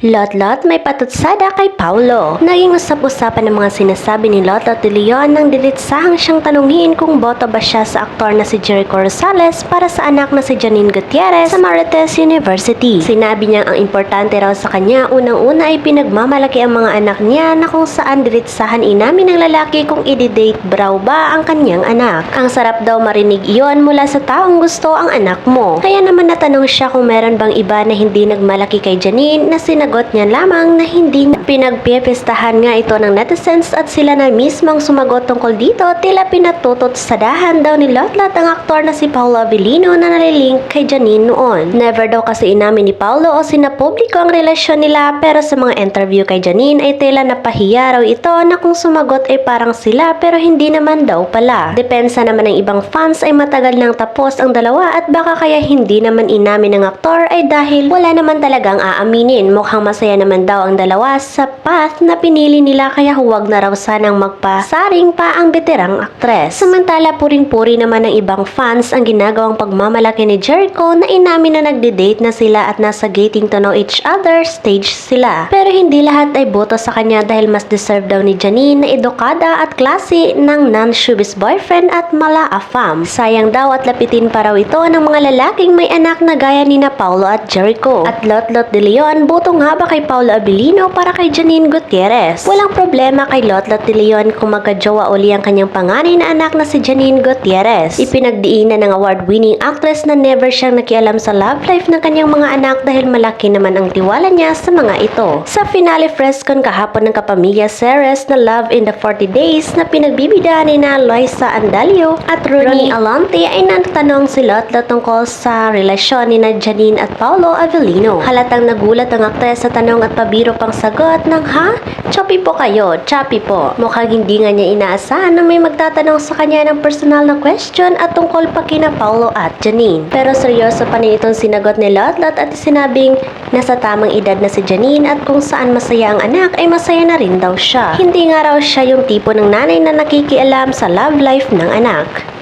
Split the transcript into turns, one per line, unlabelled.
Lot-lot may patutsada kay Paulo. Naging usap-usapan ng mga sinasabi ni Lot-lot de Leon nang dilitsahang siyang tanungin kung boto ba siya sa aktor na si Jericho Rosales para sa anak na si Janine Gutierrez sa Marites University. Sinabi niyang ang importante raw sa kanya unang-una ay pinagmamalaki ang mga anak niya na kung saan dilitsahan inamin ng lalaki kung i-date raw ba ang kanyang anak. Ang sarap daw marinig iyon mula sa taong gusto ang anak mo. Kaya naman natanong siya kung meron bang iba na hindi nagmalaki kay Janine na sinagot niya lamang na hindi pinagpipistahan nga ito ng netizens at sila na mismong sumagot tungkol dito tila pinatutot sa dahan daw ni Lot-lot ang aktor na si Paulo Avellino na nalilink kay Janine noon. Never daw kasi inamin ni Paulo o sinapubliko ang relasyon nila pero sa mga interview kay Janine ay tila napahiya raw ito na kung sumagot ay parang sila pero hindi naman daw pala. Depensa naman ng ibang fans ay matagal nang tapos ang dalawa at baka kaya hindi naman inamin ng aktor ay dahil wala naman talagang aaminin. Mukhang masaya naman daw ang dalawa sa path na pinili nila kaya huwag na raw sanang magpasaring pa ang beterang aktres. Samantala puring-puri naman ng ibang fans ang ginagawang pagmamalaki ni Jericho na inamin na nagde-date na sila at nasa getting to know each other stage sila. Pero hindi lahat ay boto sa kanya dahil mas deserve daw ni Janine na edukada at klase ng non-showbiz boyfriend at mala afam. Sayang daw at lapitin pa raw ito ng mga lalaking may anak na gaya ni na Paulo at Jericho. At Lot-lot de Leon, boto nga ba kay Paulo Avellino para kay Janine Gutierrez? Walang problema kay Lot-lot de Leon kung magkajowa uli ang kanyang panganay na anak na si Janine Gutierrez. Ipinagdiinan ng award-winning actress na never siyang nakialam sa love life ng kanyang mga anak dahil malaki naman ang tiwala niya sa mga ito. Sa finale frescon kahapon ng kapamilya Ceres na Love in the 40 Days na pinagbibida ni na Loisa Andalio at Ronnie Alante ay natanong si Lot-lot tungkol sa relasyon ni na Janine at Paulo Avellino. Halatang nagulat ang aktres sa tanong at pabiro pang sagot ng ha? Choppy po kayo, choppy po. Mukhang hindi nga niya inaasahan na may magtatanong sa kanya ng personal na question at tungkol pa kina Paulo at Janine. Pero seryoso pa rin itong sinagot ni Lot-lot at sinabing nasa tamang edad na si Janine at kung saan masaya ang anak ay masaya na rin daw siya. Hindi nga raw siya yung tipo ng nanay na nakikialam sa love life ng anak.